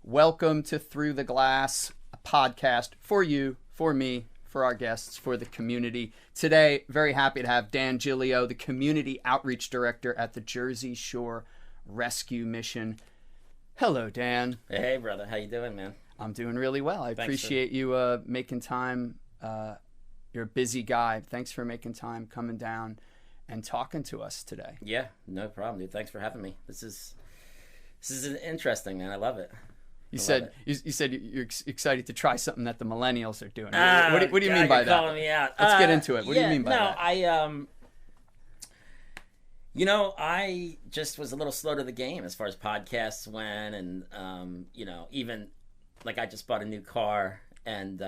Welcome to Through the Glass, a podcast for you, for me, for our guests, for the community. Today, very happy to have Dan Gillio, the Community Outreach Director at the Jersey Shore Rescue Mission. Hello, Dan. Hey, brother. How you doing, man? I'm doing really well. I appreciate you making time. You're a busy guy. Thanks for making time, coming down and talking to us today. Yeah, no problem, dude. Thanks for having me. This is interesting, man. I love it. You said you're excited to try something that the millennials are doing. What do you mean by that? Calling me out. Let's get into it. What do you mean by that? I just was a little slow to the game as far as podcasts went, and even like I just bought a new car and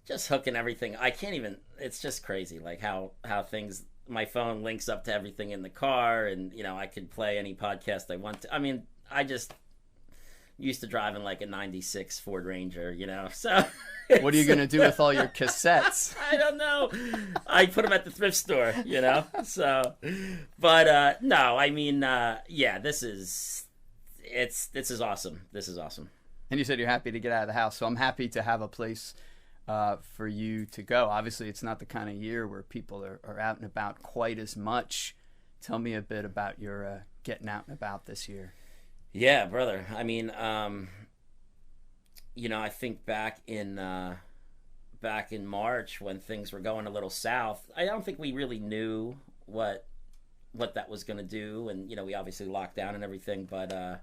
just hooking everything. I can't even. It's just crazy, like how things. My phone links up to everything in the car, and I could play any podcast I want to. I mean, I just used to driving like a 96 Ford Ranger, so what are you going to do with all your cassettes? I don't know. I put them at the thrift store, so, but no, I mean, this is awesome. This is awesome. And you said you're happy to get out of the house, so I'm happy to have a place for you to go. Obviously, it's not the kind of year where people are out and about quite as much. Tell me a bit about your getting out and about this year. Yeah, brother. I mean, I think back in March when things were going a little south, I don't think we really knew what that was going to do, and we obviously locked down and everything, but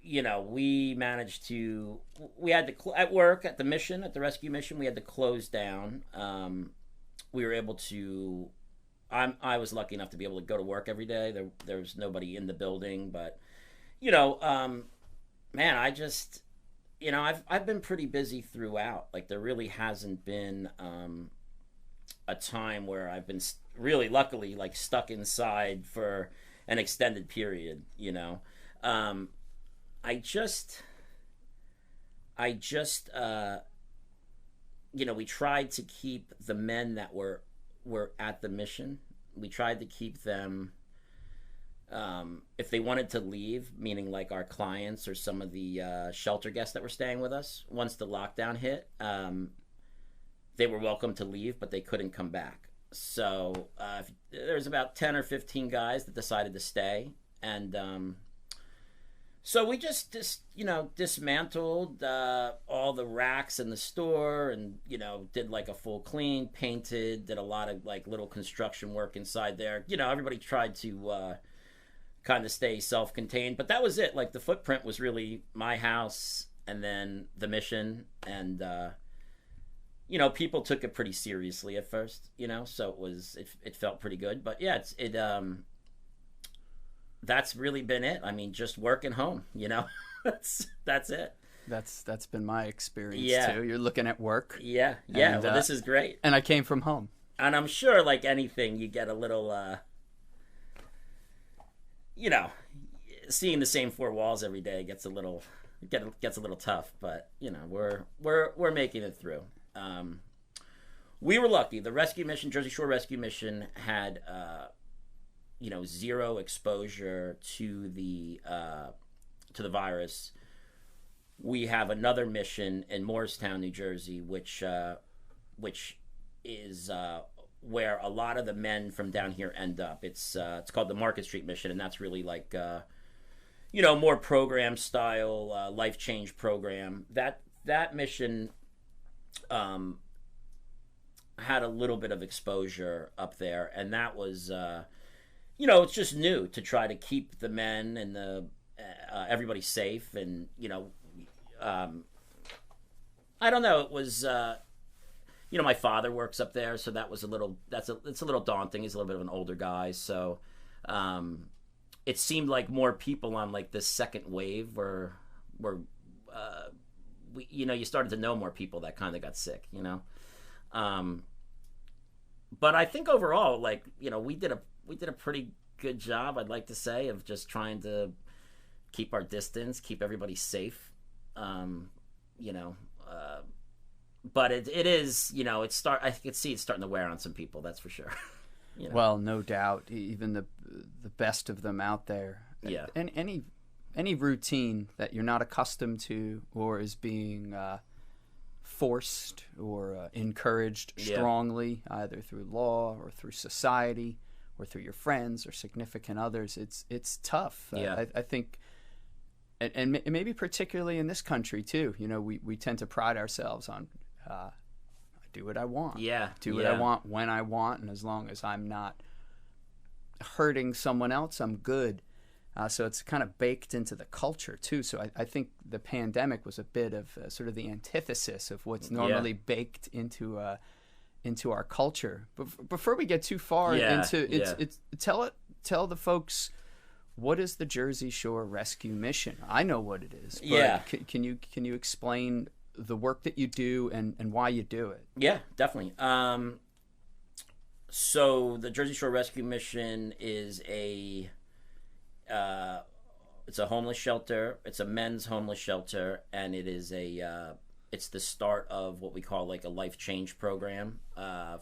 we managed to. We had to at work at the mission, at the rescue mission, we had to close down. We were able to. I was lucky enough to be able to go to work every day. There was nobody in the building, but man, I just I've been pretty busy throughout. Like there really hasn't been a time where I've been really luckily like stuck inside for an extended period. I just we tried to keep the men that were at the mission. We tried to keep them, if they wanted to leave, meaning like our clients or some of the shelter guests that were staying with us, once the lockdown hit, they were welcome to leave, but they couldn't come back. So there's about 10 or 15 guys that decided to stay, and so we just dismantled all the racks in the store, and did like a full clean, painted, did a lot of like little construction work inside there. Everybody tried to kind of stay self-contained, but that was it. Like the footprint was really my house and then the mission, and people took it pretty seriously at first, so it felt pretty good. But yeah, that's really been it. I mean, just working home, that's it. That's been my experience too. You're looking at work. Yeah. And, well, this is great. And I came from home. And I'm sure, like anything, you get a little, seeing the same four walls every day gets a little tough. But we're making it through. We were lucky. The rescue mission, Jersey Shore Rescue Mission, had zero exposure to the virus. We have another mission in Morristown, New Jersey, which is where a lot of the men from down here end up. It's called the Market Street Mission, and that's really like more program style, life change program. That mission had a little bit of exposure up there, and that was. It's just new to try to keep the men and the everybody safe, and I don't know. It was my father works up there, so that was it's a little daunting. He's a little bit of an older guy, so it seemed like more people on like this second wave were you started to know more people that kind of got sick, but I think overall, like we did a pretty good job, I'd like to say, of just trying to keep our distance, keep everybody safe. But it is, I can see it's starting to wear on some people, that's for sure. Well, no doubt, even the best of them out there. Yeah. And any any routine that you're not accustomed to or is being forced or encouraged strongly, either through law or through society or through your friends or significant others, it's tough. I think, and maybe particularly in this country too, you know, we tend to pride ourselves on I do what I want. Do what I want when I want, and as long as I'm not hurting someone else, I'm good. So it's kind of baked into the culture too. So I think the pandemic was a bit of sort of the antithesis of what's normally baked into our culture. But before we get too far into it's tell the folks, what is the Jersey Shore Rescue Mission? I know what it is. But can you explain the work that you do and why you do it? Yeah, definitely. So the Jersey Shore Rescue Mission is it's a homeless shelter. It's a men's homeless shelter, and it is it's the start of what we call like a life change program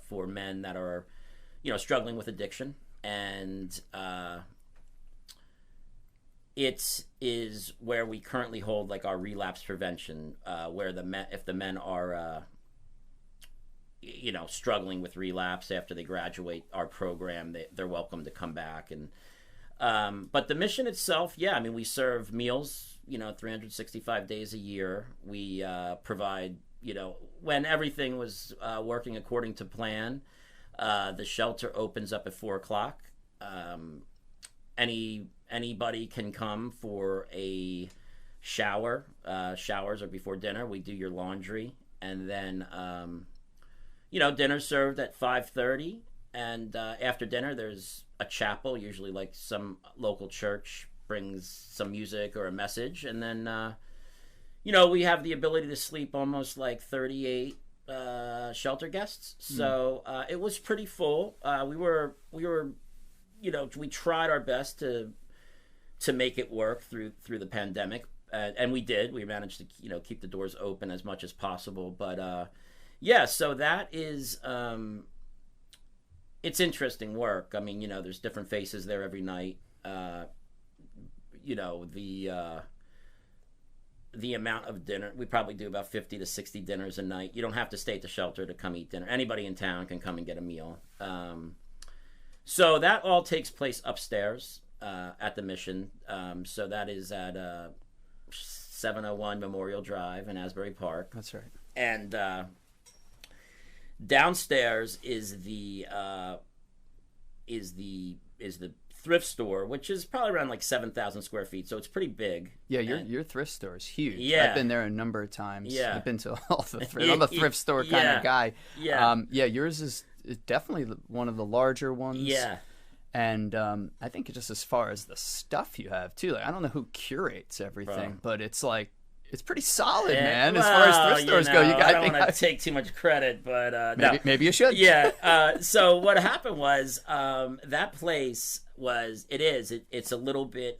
for men that are, you know, struggling with addiction. And it is where we currently hold like our relapse prevention, where if the men are you know, struggling with relapse after they graduate our program, they're welcome to come back. And but the mission itself, I mean, we serve meals, you know, 365 days a year. We provide, you know, when everything was working according to plan, the shelter opens up at 4:00. Anybody can come for a shower. Showers are before dinner. We do your laundry, and then you know, dinner's served at 5:30, and after dinner there's a chapel, usually like some local church brings some music or a message, and then you know, we have the ability to sleep almost like 38 shelter guests. So it was pretty full. We were you know, we tried our best to make it work through the pandemic, and we did. We managed to, you know, keep the doors open as much as possible. But so that is it's interesting work. I mean, you know, there's different faces there every night. You know, the amount of dinner, we probably do about 50 to 60 dinners a night. You don't have to stay at the shelter to come eat dinner. Anybody in town can come and get a meal. So that all takes place upstairs at the mission. So that is at 701 Memorial Drive in Asbury Park. That's right. And downstairs is the thrift store, which is probably around like 7,000 square feet, so it's pretty big. Yeah, your thrift store is huge. Yeah, I've been there a number of times. Yeah, I've been to all the thrift. I'm a thrift store kind of guy. Yeah, yours is definitely one of the larger ones. Yeah, and I think just as far as the stuff you have too, like I don't know who curates everything, but it's like, it's pretty solid, man. As far as thrift stores go, you got. I don't want to take too much credit, but maybe you should. Yeah. So what happened was that place was. It's a little bit.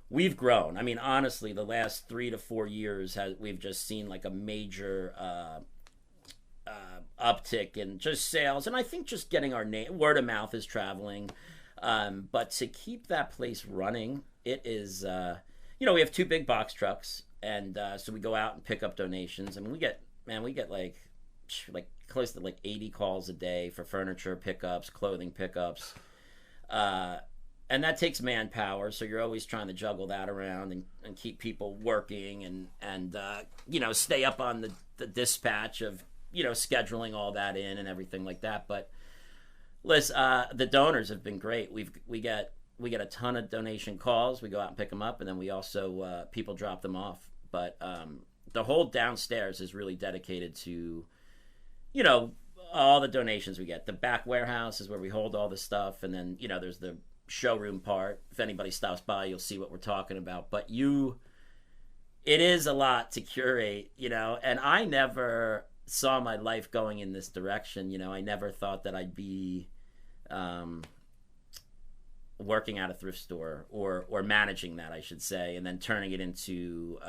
We've grown. I mean, honestly, the last 3 to 4 years we've just seen like a major uptick in just sales, and I think just getting our name, word of mouth is traveling. But to keep that place running, it is. You know, we have 2 big box trucks, and so we go out and pick up donations. I mean, we get like close to like 80 calls a day for furniture pickups, clothing pickups, and that takes manpower. So you're always trying to juggle that around and keep people working and you know, stay up on the dispatch of, you know, scheduling all that in and everything like that. But listen, the donors have been great. We get a ton of donation calls. We go out and pick them up, and then we also people drop them off. But the whole downstairs is really dedicated to, you know, all the donations we get. The back warehouse is where we hold all the stuff, and then, you know, there's the showroom part. If anybody stops by, you'll see what we're talking about. But it is a lot to curate, you know, and I never saw my life going in this direction. You know, I never thought that I'd be working at a thrift store or managing that, I should say, and then turning it into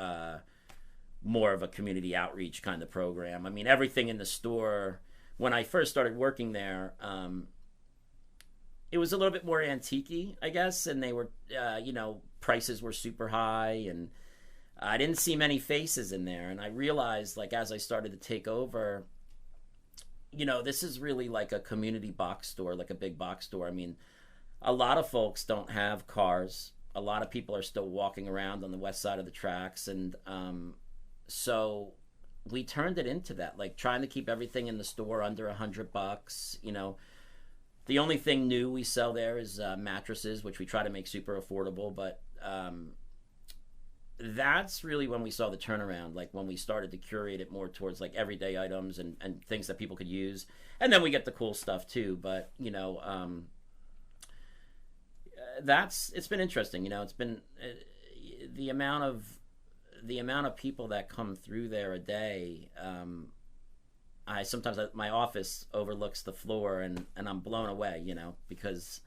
more of a community outreach kind of program. I mean, everything in the store, when I first started working there, it was a little bit more antique-y, I guess, and they were, prices were super high, and I didn't see many faces in there. And I realized, like, as I started to take over, this is really like a community box store, like a big box store. I mean, a lot of folks don't have cars. A lot of people are still walking around on the west side of the tracks, and so we turned it into that, like trying to keep everything in the store under $100. The only thing new we sell there is mattresses, which we try to make super affordable. But that's really when we saw the turnaround, like when we started to curate it more towards like everyday items and things that people could use. And then we get the cool stuff too. But, it's been interesting. It's been the amount of people that come through there a day. Sometimes my office overlooks the floor, and I'm blown away, because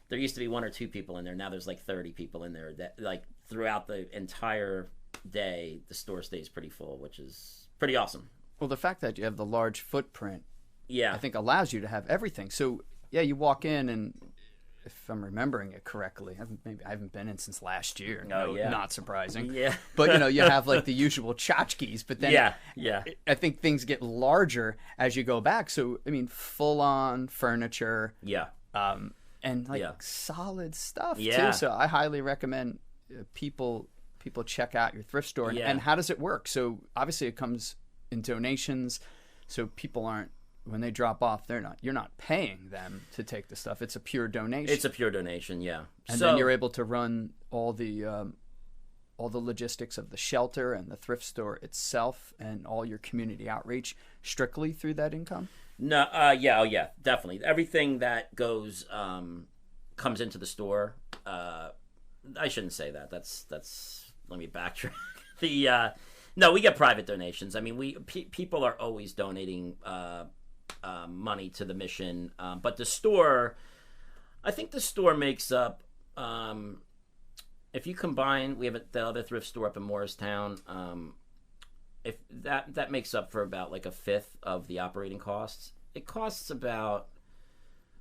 there used to be 1 or 2 people in there. Now there's like 30 people in there. That, like, throughout the entire day, the store stays pretty full, which is pretty awesome. Well, the fact that you have the large footprint, yeah, I think allows you to have everything. So, yeah, you walk in, and if I'm remembering it correctly, I haven't been in since last year. Oh, yeah. Not surprising. Yeah. But, you have like the usual tchotchkes, but then yeah. I think things get larger as you go back. So, I mean, full-on furniture. Yeah. And like solid stuff Yeah. too. So I highly recommend people check out your thrift store. Yeah. And how does it work? So obviously it comes in donations. So people aren't, when they drop off, you're not paying them to take the stuff. It's a pure donation. It's a pure donation, yeah. And then you're able to run all the logistics of the shelter and the thrift store itself and all your community outreach strictly through that income? No, yeah, definitely. Everything that goes comes into the store. I shouldn't say that. That's. Let me backtrack. No, we get private donations. I mean, people are always donating money to the mission, but the store, I think the store makes up. If you combine, we have the other thrift store up in Morristown. If that makes up for about like 1/5 of the operating costs. It costs about,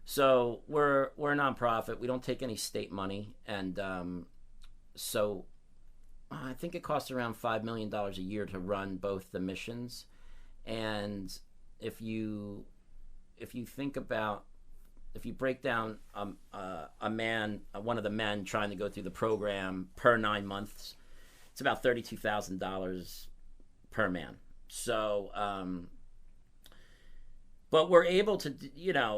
so we're a nonprofit. We don't take any state money, and so I think it costs around $5 million a year to run both the missions. And if you think about, if you break down one of the men trying to go through the program per 9 months, it's about $32,000 per man. So, but we're able to,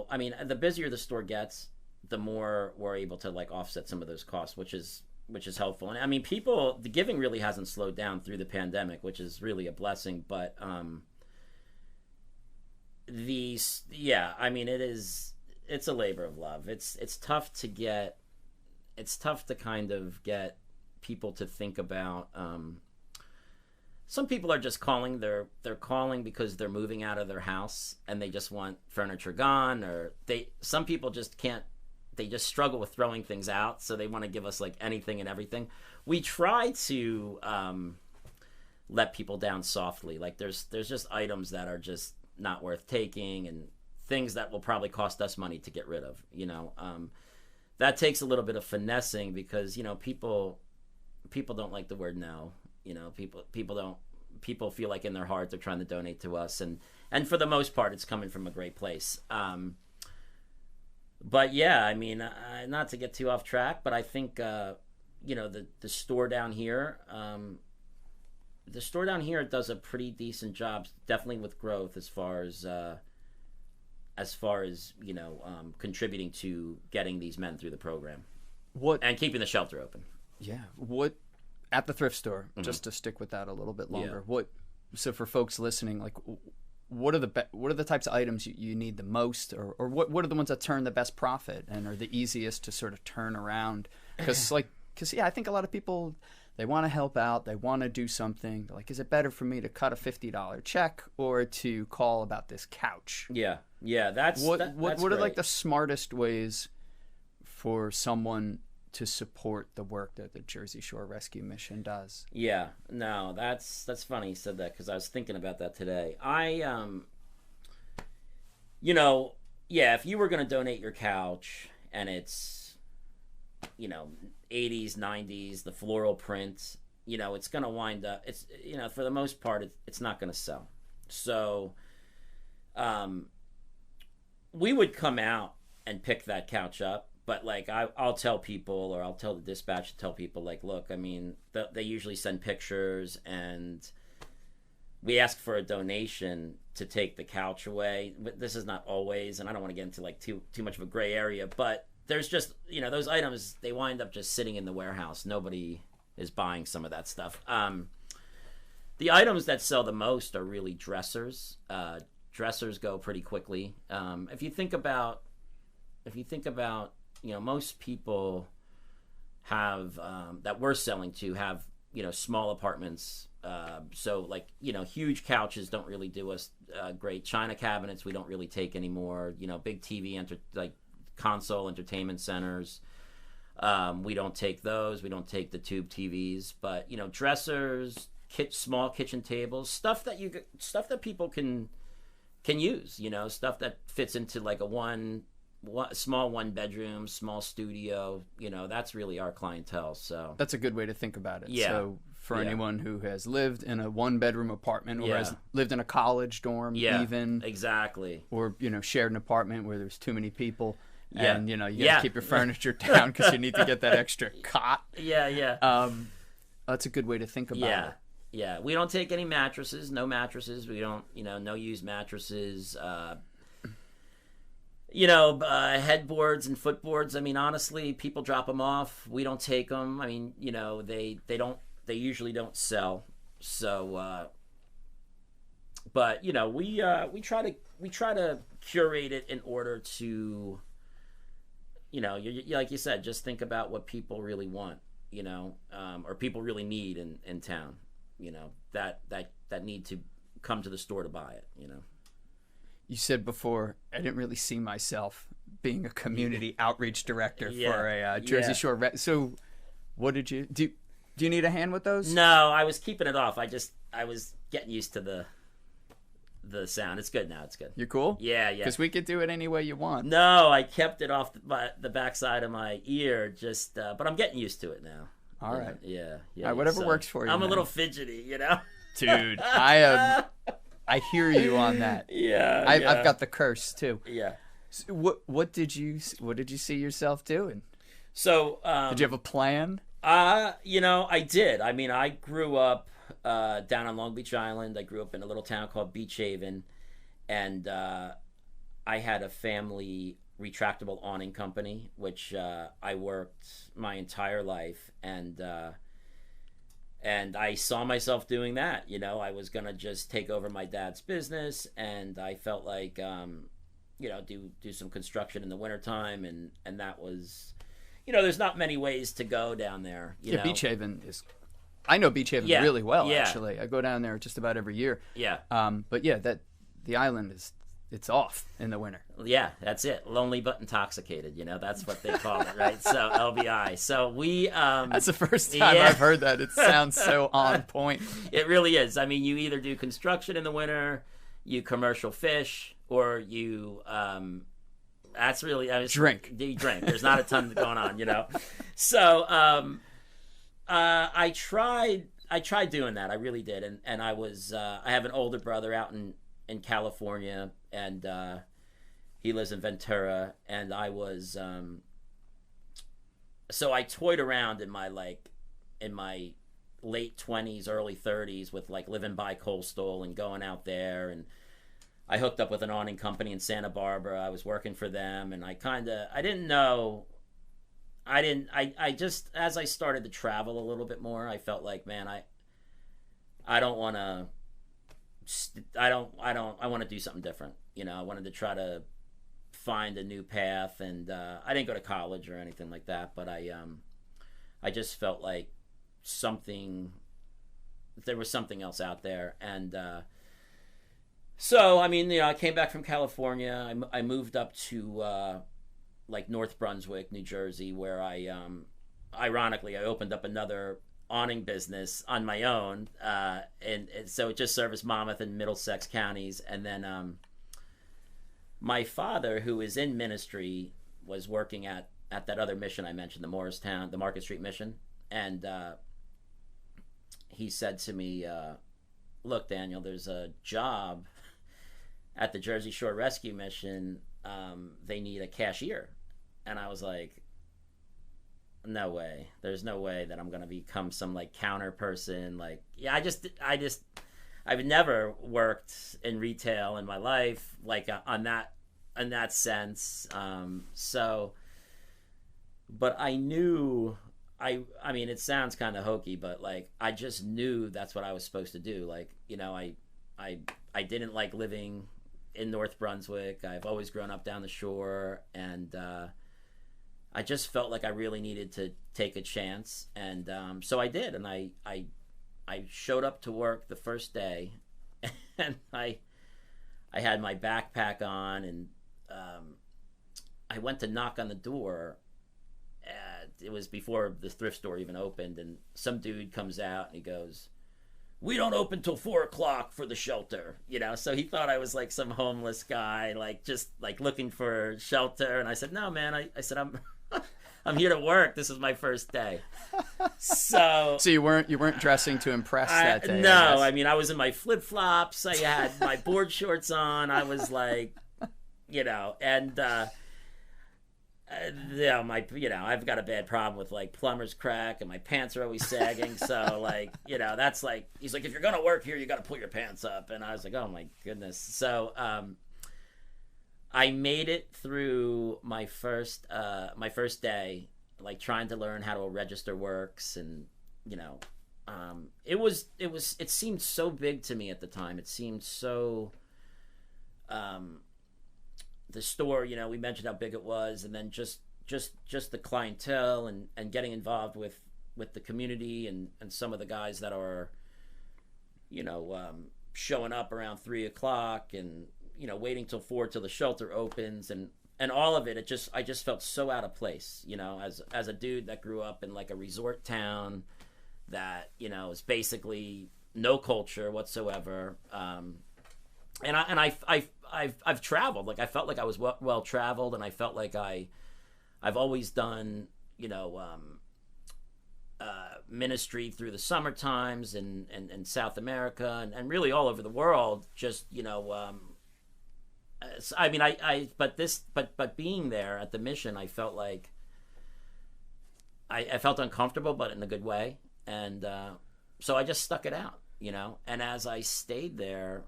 I mean, the busier the store gets, the more we're able to like offset some of those costs, which is helpful. And I mean, the giving really hasn't slowed down through the pandemic, which is really a blessing. But I mean, it's a labor of love. It's tough to kind of get people to think about. Some people are just calling. They're calling because they're moving out of their house and they just want furniture gone, or some people just can't. They just struggle with throwing things out, so they want to give us like anything and everything. We try to let people down softly. Like there's just items that are just not worth taking, and things that will probably cost us money to get rid of. That takes a little bit of finessing because people don't like the word no. People feel like in their heart they're trying to donate to us, and for the most part it's coming from a great place. But yeah, I mean, not to get too off track, but I think the store down here, does a pretty decent job, definitely with growth as far as contributing to getting these men through the program, and keeping the shelter open. Yeah, at the thrift store, just to stick with that a little bit longer. Yeah. So for folks listening, like, what are the types of items you need the most, or what are the ones that turn the best profit and are the easiest to sort of turn around? Because I think a lot of people, they want to help out, they want to do something. They're like, is it better for me to cut a $50 check or to call about this couch? Yeah, that's what are like the smartest ways for someone to support the work that the Jersey Shore Rescue Mission does? Yeah, no, that's funny you said that, because I was thinking about that today. If you were going to donate your couch and it's, you know, 80s, 90s, the floral print, you know, it's going to wind up, it's, you know, for the most part, it's not going to sell. So we would come out and pick that couch up. But, like, I'll tell people, or I'll tell the dispatch to tell people, like, look, I mean, they usually send pictures, and we ask for a donation to take the couch away. But this is not always, and I don't want to get into, like, too much of a gray area. But there's just, you know, those items, they wind up just sitting in the warehouse. Nobody is buying some of that stuff. The items that sell the most are really dressers. Dressers go pretty quickly. If you think about, you know, most people have that we're selling to have, you know, small apartments. So, like, you know, huge couches don't really do us great. China cabinets we don't really take anymore. You know, big TV like console entertainment centers. We don't take those. We don't take the tube TVs. But, you know, dressers, small kitchen tables, stuff that people can use. You know, stuff that fits into like a small one bedroom, small studio, you know, that's really our clientele. So that's a good way to think about it. Yeah. So for anyone who has lived in a one bedroom apartment, or has lived in a college dorm, even, exactly, or, you know, shared an apartment where there's too many people, Yeah. and, you know, you gotta keep your furniture down because you need to get that extra cot. That's a good way to think about it. Yeah, we don't take any mattresses, no mattresses. We don't, you know, no used mattresses. You know, headboards and footboards. I mean, honestly, people drop them off. We don't take them. I mean, you know, they usually don't sell. So, but, you know, we try to curate it in order to, you know, like you said, just think about what people really want, you know, or people really need in town, you know, that need to come to the store to buy it, you know. You said before, I didn't really see myself being a community outreach director for a Jersey Shore. So what did you do? Do you need a hand with those? No, I was keeping it off. I was getting used to the sound. It's good now. It's good. You're cool? Yeah. Because we could do it any way you want. No, I kept it off the backside of my ear, just. But I'm getting used to it now. All right. Yeah. All right, whatever works for you. I'm a little fidgety, you know. Dude, I hear you on that. Yeah. I've got the curse too. Yeah. So what did you see yourself doing? So did you have a plan? You know, I did. I mean, I grew up down on Long Beach Island. I grew up in a little town called Beach Haven, and I had a family retractable awning company, which I worked my entire life, and I saw myself doing that. You know, I was gonna just take over my dad's business, and I felt like, you know, do some construction in the wintertime, and that was, you know, there's not many ways to go down there. You know? Beach Haven is. I know Beach Haven really well. Actually, I go down there just about every year. Yeah. But yeah, the island it's off in the winter. Yeah, that's it. Lonely but intoxicated. You know, that's what they call it, right? So LBI. So we. That's the first time I've heard that. It sounds so on point. It really is. I mean, you either do construction in the winter, you commercial fish, or you. That's really drink. You drink. There's not a ton going on, you know. So I tried doing that. I really did, and I was. I have an older brother out in California, and he lives in Ventura, and I was. So I toyed around in my late 20s, early 30s with like living by Coastal and going out there, and I hooked up with an awning company in Santa Barbara. I was working for them, and I just, as I started to travel a little bit more, I felt like, man, I want to do something different. You know, I wanted to try to find a new path, and I didn't go to college or anything like that, but I just felt like there was something else out there, and so, I mean, you know, I came back from California. I moved up to like North Brunswick, New Jersey, where ironically, I opened up another awning business on my own, and so it just serviced Monmouth and Middlesex counties. And then my father, who is in ministry, was working at that other mission I mentioned, the Market Street mission, and he said to me, "Look, Daniel, there's a job at the Jersey Shore Rescue Mission. They need a cashier." And I was like, "No way. There's no way that I'm gonna become some like counter person." Like, yeah, I've never worked in retail in my life, like in that sense. But I knew, I mean, it sounds kind of hokey, but like I just knew that's what I was supposed to do. Like, you know, I didn't like living in North Brunswick. I've always grown up down the shore, and I just felt like I really needed to take a chance, and so I did, and I showed up to work the first day, and I had my backpack on, and I went to knock on the door. It was before the thrift store even opened, and some dude comes out and he goes, "We don't open till 4 o'clock for the shelter," you know. So he thought I was like some homeless guy, like just like looking for shelter. And I said, "No, man," I said, I'm here to work. This is my first day." So you weren't dressing to impress that day? No, I mean, I was in my flip flops. I had my board shorts on. I was like, you know, and I've got a bad problem with like plumber's crack, and my pants are always sagging. So like, you know, that's like, he's like, "If you're gonna work here, you got to pull your pants up." And I was like, "Oh my goodness." So I made it through my first day, like trying to learn how to register works, and you know, it seemed so big to me at the time. It seemed so. The store, you know, we mentioned how big it was, and then just the clientele, and getting involved with the community, and some of the guys that are, you know, showing up around 3 o'clock, and you know, waiting till 4 till the shelter opens, and all of it. I just felt so out of place, you know, as a dude that grew up in like a resort town that, you know, is basically no culture whatsoever. And I've traveled. Like I felt like I was well traveled, and I felt like I've always done, you know, ministry through the summer times, and South America, and really all over the world. Just, you know, I mean, but being there at the mission, I felt like I felt uncomfortable, but in a good way, and so I just stuck it out, you know. And as I stayed there,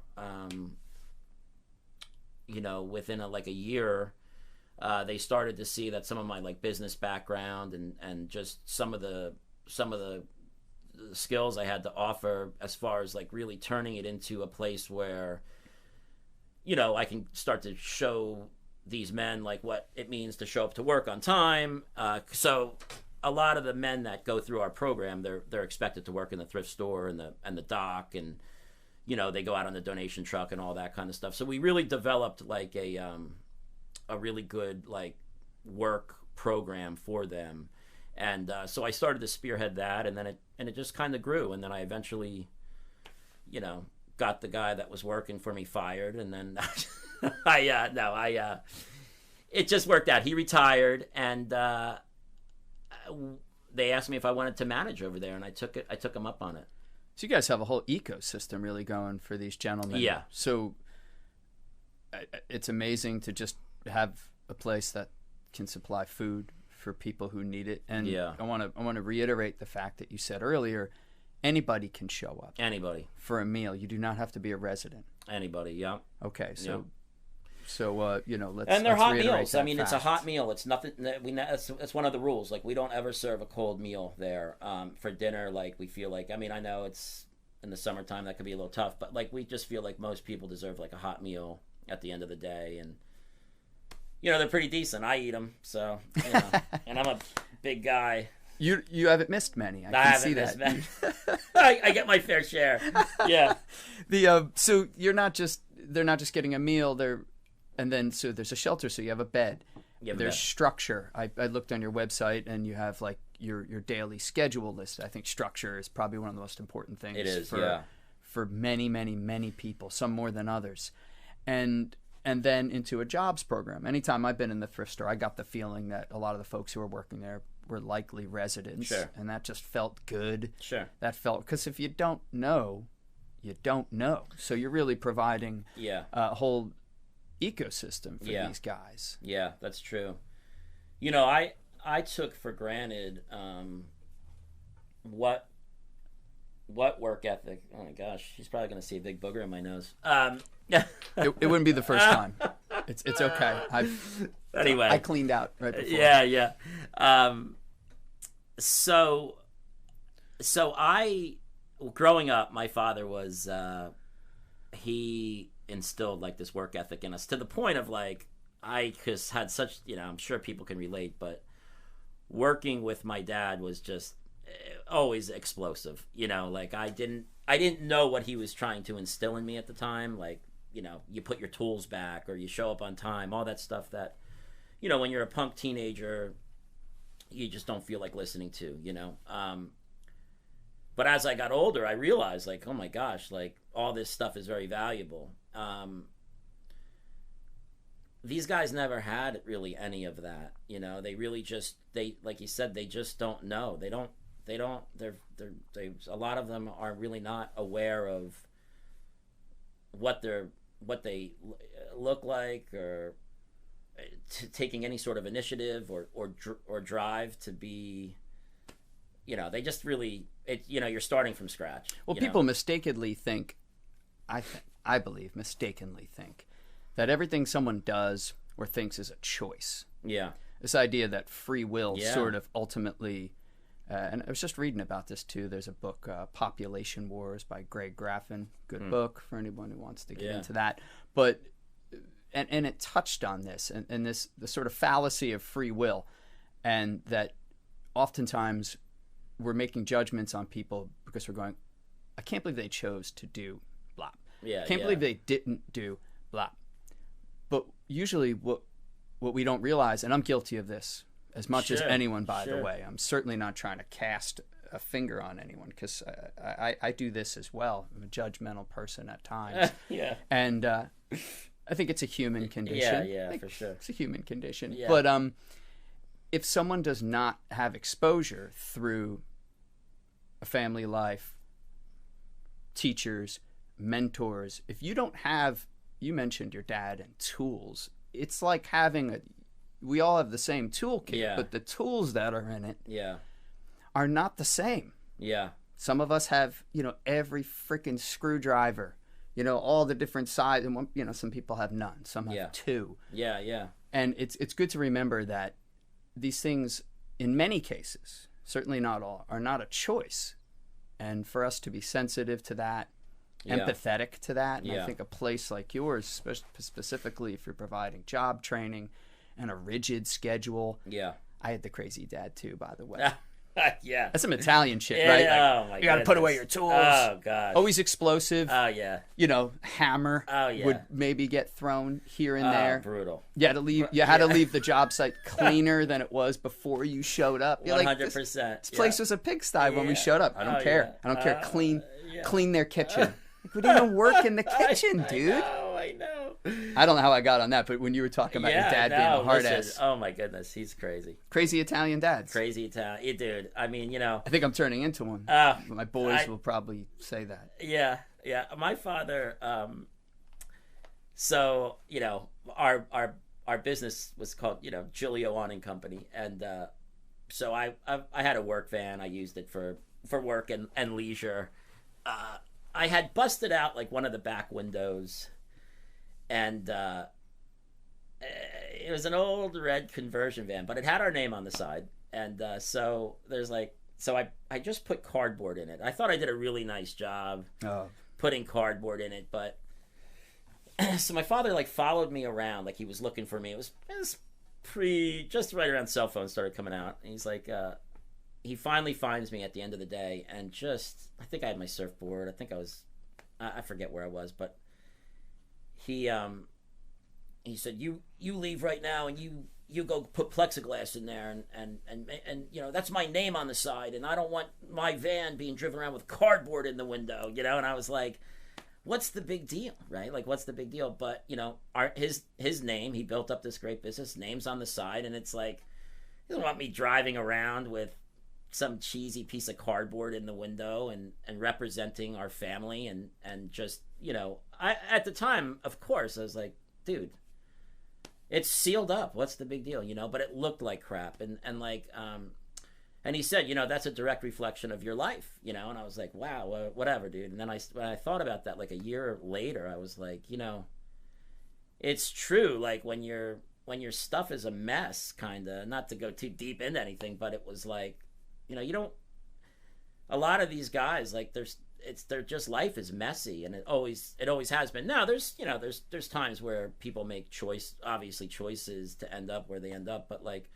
you know, within a year, they started to see that some of my like business background, and just some of the skills I had to offer, as far as like really turning it into a place where, you know, I can start to show these men like what it means to show up to work on time. So a lot of the men that go through our program, they're expected to work in the thrift store and the dock, and you know, they go out on the donation truck and all that kind of stuff. So we really developed like a really good like work program for them, and so I started to spearhead that, and then it just kind of grew, and then I eventually, you know, got the guy that was working for me fired, and then it just worked out. He retired, and they asked me if I wanted to manage over there, and I took him up on it. So you guys have a whole ecosystem really going for these gentlemen. Yeah. So it's amazing to just have a place that can supply food for people who need it. And yeah. I want to reiterate the fact that you said earlier, anybody can show up. Anybody. For a meal. You do not have to be a resident. Anybody, yeah. Okay, so... Yeah. So you know, let's and they're let's hot reiterate meals. that I mean, fact. it's a hot meal. It's nothing. It's one of the rules. Like, we don't ever serve a cold meal there for dinner. Like, we feel like, I mean, I know it's in the summertime that could be a little tough, but like, we just feel like most people deserve like a hot meal at the end of the day, and you know, they're pretty decent. I eat them, so you know, and I'm a big guy. You haven't missed many. I can see that. I get my fair share. Yeah. So they're not just getting a meal. So there's a shelter, so you have a bed. There's structure. I looked on your website, and you have like your daily schedule list. I think structure is probably one of the most important things. It is, for many, many, many people, some more than others. And and then into a jobs program. Anytime I've been in the thrift store, I got the feeling that a lot of the folks who were working there were likely residents. Sure. And that just felt good. Sure. That felt, because if you don't know, you don't know. So you're really providing a whole ecosystem for these guys. Yeah, that's true. You know, I took for granted what work ethic. Oh my gosh, he's probably gonna see a big booger in my nose. It wouldn't be the first time. It's okay. Anyway, I cleaned out right before. Yeah. So I, growing up, my father was he instilled like this work ethic in us to the point of like I just had such, you know, I'm sure people can relate, but working with my dad was just always explosive. You know, like I didn't know what he was trying to instill in me at the time. Like, you know, you put your tools back or you show up on time, all that stuff that, you know, when you're a punk teenager, you just don't feel like listening to, you know. But as I got older, I realized like, oh my gosh, like all this stuff is very valuable. These guys never had really any of that, you know. They really just, like you said, they just don't know. They're a lot of them are really not aware of what they look like, or taking any sort of initiative or drive to be, you know, they just really, you know, you're starting from scratch. Well, people mistakenly think, I believe mistakenly think that everything someone does or thinks is a choice. Yeah. This idea that free will sort of ultimately, and I was just reading about this too. There's a book, Population Wars by Greg Graffin. Good book for anyone who wants to get into that. But, and it touched on this and the sort of fallacy of free will, and that oftentimes we're making judgments on people because we're going, I can't believe they chose to do blah. Yeah. I can't believe they didn't do blah. But usually what we don't realize, and I'm guilty of this as much as anyone, by the way. I'm certainly not trying to cast a finger on anyone, because I do this as well. I'm a judgmental person at times. Yeah. And I think it's a human condition. Yeah, for sure. It's a human condition. Yeah. But if someone does not have exposure through a family life, teachers, mentors, if you don't have, you mentioned your dad and tools, it's like having we all have the same toolkit, but the tools that are in it are not the same. Yeah. Some of us have, you know, every freaking screwdriver, you know, all the different sizes, and you know, some people have none, some have two. Yeah. And it's good to remember that these things, in many cases, certainly not all, are not a choice. And for us to be sensitive to that, empathetic to that, and I think a place like yours, specifically if you're providing job training and a rigid schedule. Yeah. I had the crazy dad too, by the way. Yeah. That's some Italian shit, right? Like, oh my god. You got to put away your tools. Oh god. Always explosive. Oh yeah. You know, hammer would maybe get thrown here and there. Brutal. You had to leave. You had to leave the job site cleaner than it was before you showed up. You're 100%. Like, this place was a pigsty when we showed up. I don't care. I don't care. Clean their kitchen. Like, we didn't even work in the kitchen, dude. I know. I don't know how I got on that, but when you were talking about your dad being a hard ass. Oh my goodness, he's crazy. Crazy Italian dads. Crazy Italian, dude. I mean, you know. I think I'm turning into one. My boys will probably say that. Yeah. My father. So you know, our business was called, you know, Giulio Awning Company, and so I had a work van. I used it for work and leisure. I had busted out like one of the back windows, and it was an old red conversion van, but it had our name on the side. And so I just put cardboard in it. I thought I did a really nice job putting cardboard in it, but so my father like followed me around, like he was looking for me. It was just right around cell phones started coming out. And he's like, he finally finds me at the end of the day, and I think I had my surfboard. I forget where I was, but he said, you leave right now, and you go put plexiglass in there, and you know, that's my name on the side, and I don't want my van being driven around with cardboard in the window, you know. And I was like, what's the big deal, right? Like, what's the big deal? But you know, his name, he built up this great business, name's on the side, and it's like, he doesn't want me driving around with some cheesy piece of cardboard in the window and representing our family and just, you know, I at the time, of course, I was like, dude, it's sealed up. What's the big deal, you know? But it looked like crap, and like, and he said, you know, that's a direct reflection of your life, you know. And I was like, wow, whatever, dude. And then when I thought about that, like a year later, I was like, you know, it's true. Like when your stuff is a mess, kind of. Not to go too deep into anything, but it was like, you know, you don't. A lot of these guys, like, they're just, life is messy, and it always has been. Now there's, you know, there's times where people make choices to end up where they end up, but like,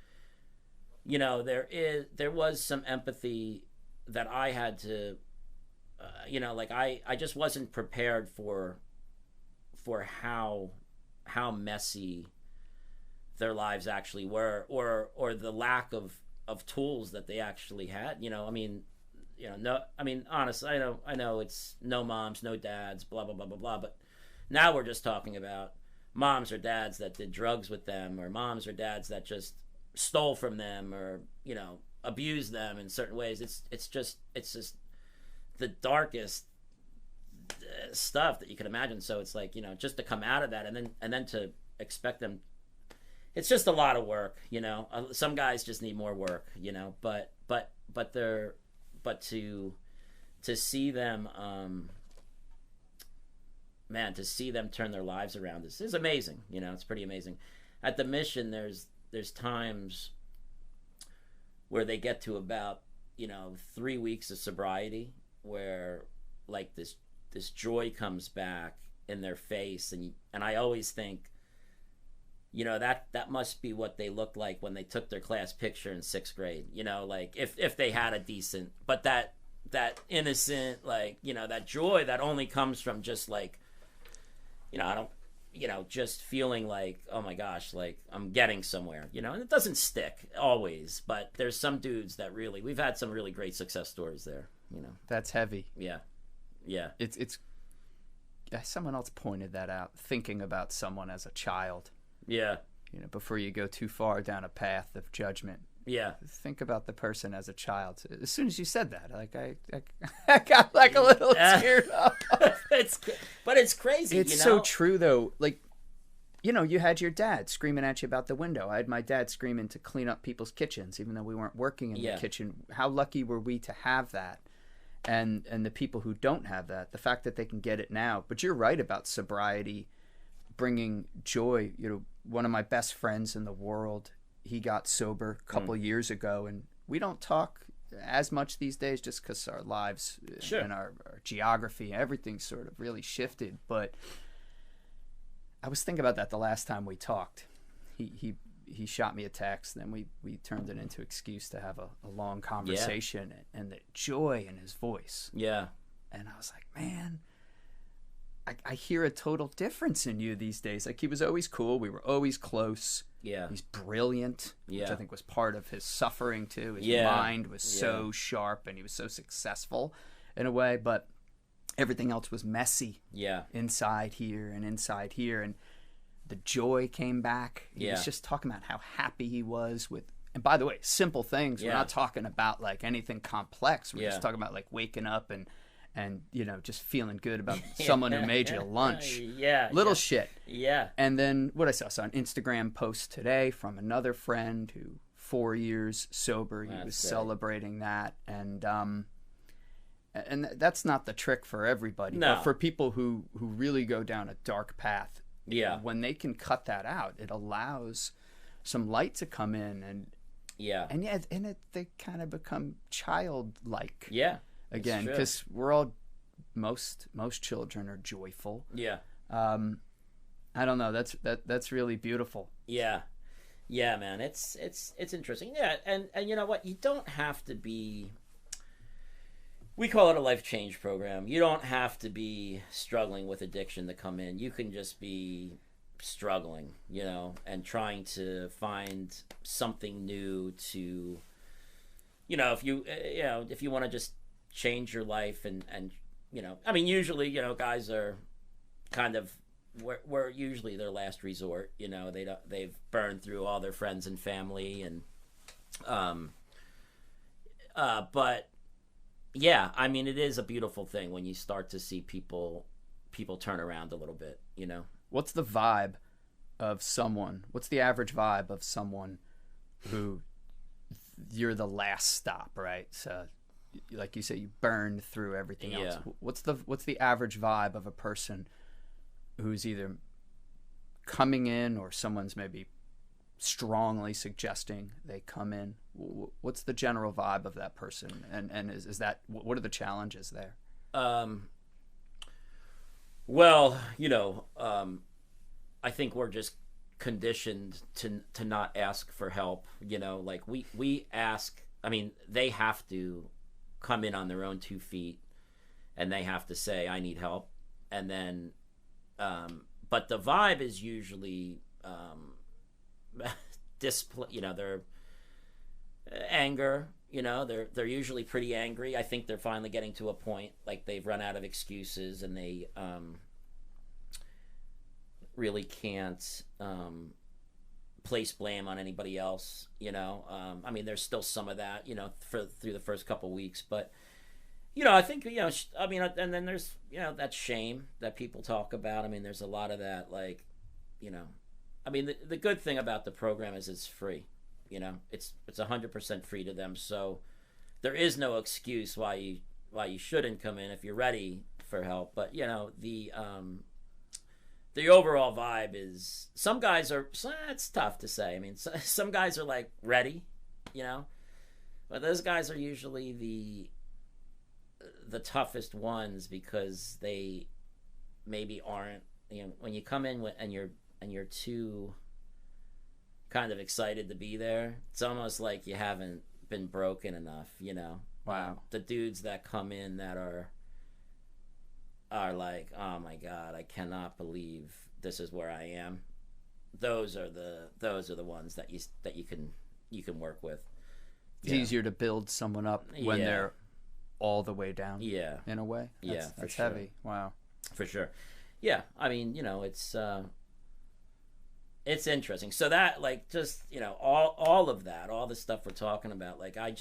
you know, there was some empathy that I had to, you know, like I just wasn't prepared for how messy their lives actually were, or the lack of tools that they actually had. You know, I mean, you know, no, I mean, honestly, I know it's no moms, no dads, blah blah blah blah blah, but now we're just talking about moms or dads that did drugs with them, or moms or dads that just stole from them, or, you know, abused them in certain ways. It's just the darkest stuff that you can imagine. So it's like, you know, just to come out of that and then to expect them, it's just a lot of work, you know. Some guys just need more work, you know, but to see them, man, to see them turn their lives around is amazing. You know, it's pretty amazing. At the mission, there's times where they get to about, you know, 3 weeks of sobriety, where like this joy comes back in their face, and I always think, you know, that must be what they looked like when they took their class picture in 6th grade. You know, like if they had a decent, but that innocent, like, you know, that joy that only comes from just like, you know, I don't, you know, just feeling like, oh my gosh, like I'm getting somewhere, you know. And it doesn't stick always, but there's some dudes that really, we've had some really great success stories there, you know. That's heavy. Yeah. It's someone else pointed that out, thinking about someone as a child. Yeah. You know, before you go too far down a path of judgment. Yeah. Think about the person as a child. As soon as you said that, like I got like a little teared up. But it's crazy. It's, you know? so true though. Like, you know, you had your dad screaming at you about the window. I had my dad screaming to clean up people's kitchens, even though we weren't working in the kitchen. How lucky were we to have that? And the people who don't have that, the fact that they can get it now. But you're right about sobriety bringing joy. You know, one of my best friends in the world, he got sober a couple years ago, and we don't talk as much these days just because our lives and our geography, everything sort of really shifted. But I was thinking about that the last time we talked. He shot me a text, and then we turned it into excuse to have a long conversation, and the joy in his voice. Yeah. And I was like, man, I hear a total difference in you these days. Like, he was always cool. We were always close. Yeah. He's brilliant, which I think was part of his suffering too. His mind was so sharp, and he was so successful in a way, but everything else was messy. Yeah. Inside here. And the joy came back. He was just talking about how happy he was with, and by the way, simple things. We're not talking about like anything complex. We're just talking about like waking up and you know, just feeling good about someone who made you lunch. Little shit. Yeah. And then what I saw an Instagram post today from another friend who 4 years sober. He was celebrating that, and that's not the trick for everybody. No. But for people who really go down a dark path, when they can cut that out, it allows some light to come in, and they kind of become childlike. Yeah. Again, because we're all, most children are joyful. Yeah. I don't know. That's really beautiful. Yeah. Yeah, man. It's interesting. Yeah, and you know what? You don't have to be. We call it a life change program. You don't have to be struggling with addiction to come in. You can just be struggling, you know, and trying to find something new to, you know, if you want to just change your life and I mean, usually, guys are kind of, we're usually their last resort. They've burned through all their friends and family, and but yeah, I mean, it is a beautiful thing when you start to see people turn around a little bit. What's the vibe of someone? What's the average vibe of someone who you're the last stop, right? So, like you say, you burned through everything else. What's the average vibe of a person who's either coming in or someone's maybe strongly suggesting they come in? What's the general vibe of that person? And is that, what are the challenges there? Well, I think we're just conditioned to not ask for help. Like we ask. I mean, they have to come in on their own 2 feet, and they have to say, "I need help," and then. But the vibe is usually display. Their anger. They're usually pretty angry. I think they're finally getting to a point like they've run out of excuses, and they really can't place blame on anybody else. I mean, there's still some of that, through the first couple weeks, but I think, I mean, and then there's, that shame that people talk about. I mean, there's a lot of that, like, I mean, the good thing about the program is it's free. It's 100% free to them. So there is no excuse why you shouldn't come in if you're ready for help. But the overall vibe is, some guys are, it's tough to say. I mean, some guys are like ready, but those guys are usually the toughest ones, because they maybe aren't, when you come in and you're too kind of excited to be there, it's almost like you haven't been broken enough. Wow. The dudes that come in that are like, oh my God, I cannot believe this is where I am. Those are the ones that you can work with. It's easier to build someone up when they're all the way down. Yeah. In a way. That's sure. heavy. Wow. For sure. Yeah. I mean, it's interesting. So that, like, just, all of that, all the stuff we're talking about, like, I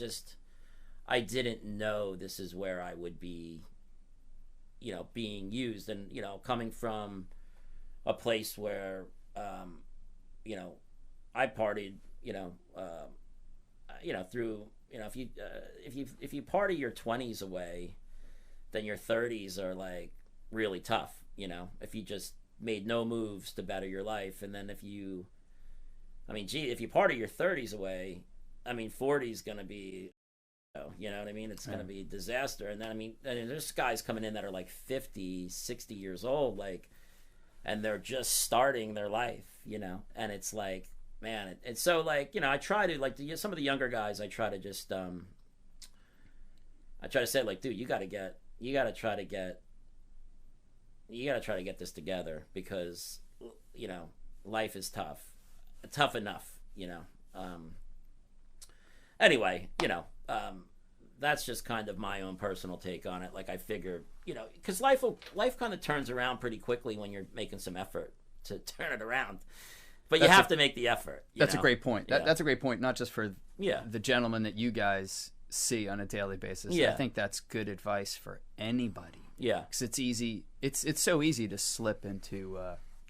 didn't know this is where I would be, being used, and, coming from a place where, I partied, through, if you party your 20s away, then your 30s are like really tough. If you just made no moves to better your life, and then if you party your 30s away, I mean, 40 is gonna be, you know what I mean? It's gonna be a disaster. And then and there's guys coming in that are like 50, 60 years old, like, and they're just starting their life, and it's like, man, it's so, like, I try to, like, some of the younger guys, I try to just I try to say, like, dude, you gotta try to get this together, because life is tough enough. Anyway, that's just kind of my own personal take on it. Like, I figure, because life kind of turns around pretty quickly when you're making some effort to turn it around. But you have to make the effort. That's a great point. That's a great point, not just for Yeah. the gentleman that you guys see on a daily basis. Yeah. I think that's good advice for anybody. Yeah. Because it's easy. It's so easy to slip into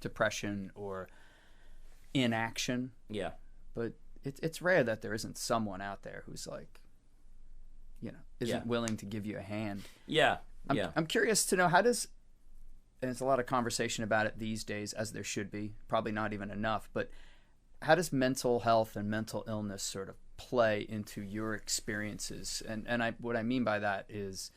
depression or inaction. Yeah. But it's rare that there isn't someone out there who's like, isn't willing to give you a hand. Yeah. I'm curious to know, how does, and there's a lot of conversation about it these days, as there should be, probably not even enough, but how does mental health and mental illness sort of play into your experiences? And what I mean by that is,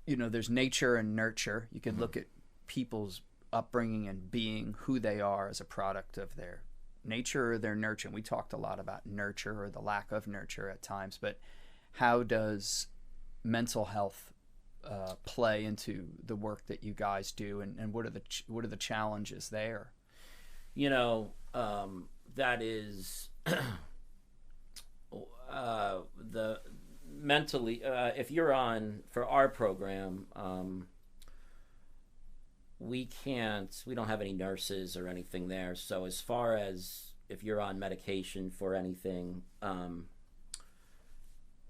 there's nature and nurture. You could look at people's upbringing and being who they are as a product of their nature or their nurture. And we talked a lot about nurture or the lack of nurture at times, but how does mental health play into the work that you guys do, and what are the challenges there? That is the mentally, if you're on for our program, we don't have any nurses or anything there. So as far as if you're on medication for anything,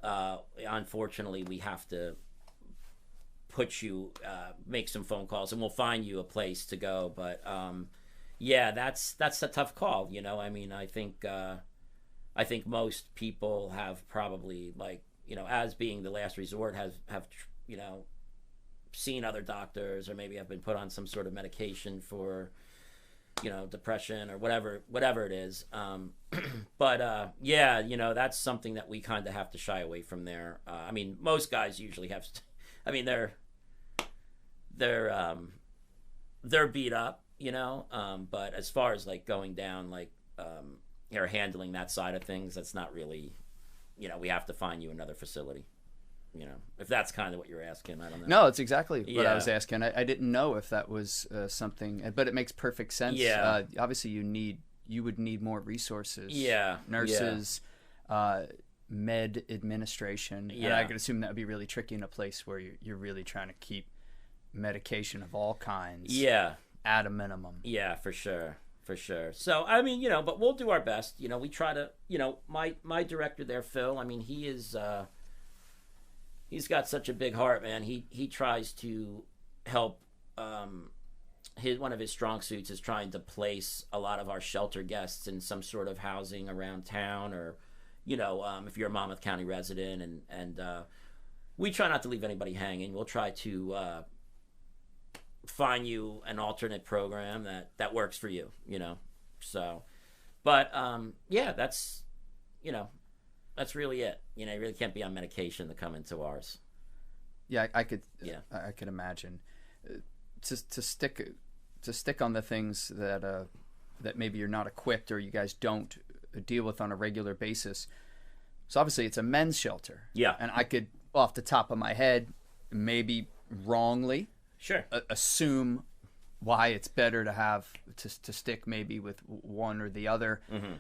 unfortunately, we have to put you, make some phone calls, and we'll find you a place to go. But yeah, that's a tough call. You know, I mean, I think most people have probably, like, you know, as being the last resort, have you know, seen other doctors, or maybe have been put on some sort of medication for, you know, depression or whatever it is. But yeah, you know, that's something that we kind of have to shy away from there. I mean, most guys usually have, I mean, they're beat up, you know. But as far as like going down, like, or handling that side of things, that's not really, you know, we have to find you another facility. You know, if that's kind of what you're asking, I don't know. No, it's exactly what I was asking. I didn't know if that was something, but it makes perfect sense. Yeah. Obviously, you would need more resources. Yeah. Nurses, med administration. Yeah. And I could assume that would be really tricky in a place where you're really trying to keep medication of all kinds. Yeah. At a minimum. Yeah, for sure. For sure. So, I mean, you know, but we'll do our best. You know, we try to, you know, my director there, Phil, I mean, he is, he's got such a big heart, man. He tries to help. One of his strong suits is trying to place a lot of our shelter guests in some sort of housing around town, or, you know, if you're a Monmouth County resident, and we try not to leave anybody hanging. We'll try to find you an alternate program that works for you, you know. So, but yeah, that's, you know, that's really it. You know, you really can't be on medication to come into ours. Yeah, I could. Yeah, I could imagine. To stick on the things that maybe you're not equipped, or you guys don't deal with on a regular basis. So obviously, it's a men's shelter. Yeah, and I could, off the top of my head, maybe wrongly, sure, assume why it's better to have to stick maybe with one or the other. Mm-hmm.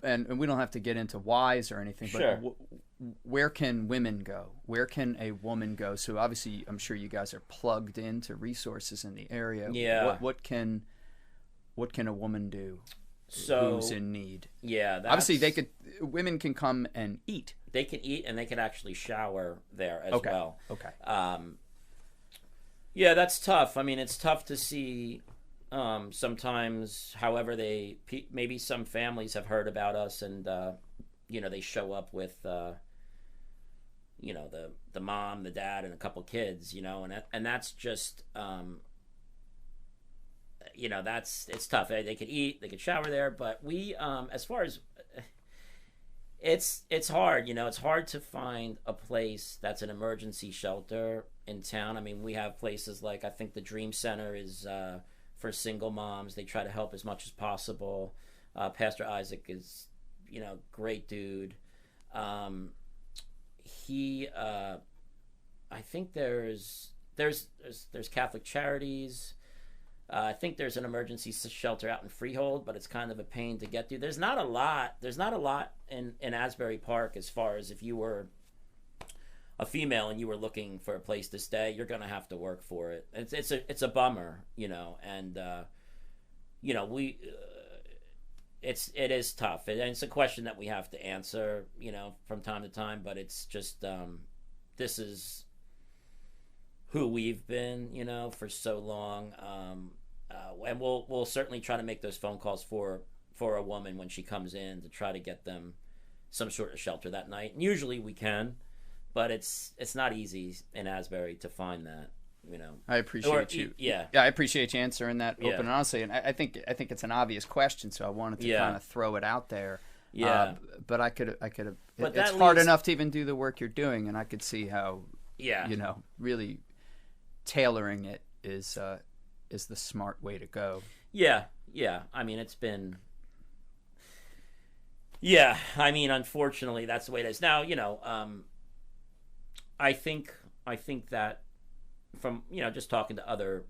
And we don't have to get into whys or anything, but sure. Where can women go? Where can a woman go? So obviously, I'm sure you guys are plugged into resources in the area. Yeah. What can a woman do? So, who's in need? Yeah. Obviously, women can come and eat. They can eat, and they can actually shower there as well. Okay. Yeah, that's tough. I mean, it's tough to see. Sometimes, however, maybe some families have heard about us, and you know, they show up with you know, the mom, the dad, and a couple kids, you know, and that's just you know, it's tough. They could eat, they could shower there, but we as far as it's hard, you know. It's hard to find a place that's an emergency shelter in town. I mean, we have places like, I think the Dream Center is for single moms. They try to help as much as possible. Pastor Isaac is, you know, great dude. I think there's Catholic Charities. I think there's an emergency shelter out in Freehold, but it's kind of a pain to get to. There's not a lot in Asbury Park, as far as if you were a female and you were looking for a place to stay, you're gonna have to work for it. It's a bummer, you know, and you know, it is tough, and it's a question that we have to answer, you know, from time to time. But it's just this is who we've been, you know, for so long, and we'll certainly try to make those phone calls for a woman when she comes in to try to get them some sort of shelter that night. And usually we can. But it's not easy in Asbury to find that, you know. I appreciate you. Yeah, I appreciate you answering that open and honestly. And I think it's an obvious question, so I wanted to kind of throw it out there. Yeah. But I could. But it's hard enough to even do the work you're doing, and I could see how. Yeah. You know, really tailoring it is the smart way to go. Yeah. Yeah. I mean, it's been. Yeah. I mean, unfortunately, that's the way it is now. You know. I think that from, you know, just talking to other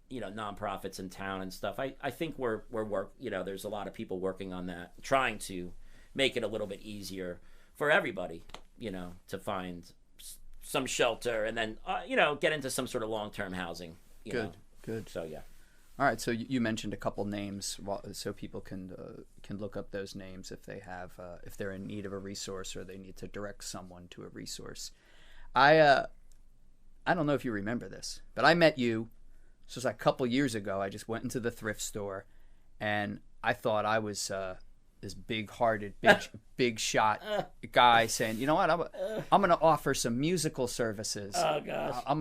you know, nonprofits in town and stuff, I think you know, there's a lot of people working on that, trying to make it a little bit easier for everybody, to find some shelter, and then get into some sort of long-term housing. Good. So yeah. All right, so you mentioned a couple names, so people can look up those names if they have if they're in need of a resource or they need to direct someone to a resource. I don't know if you remember this, but I met you. This was like a couple years ago. I just went into the thrift store, and I thought I was this big-hearted, big shot guy saying, you know what, I'm gonna offer some musical services. Oh gosh. I'm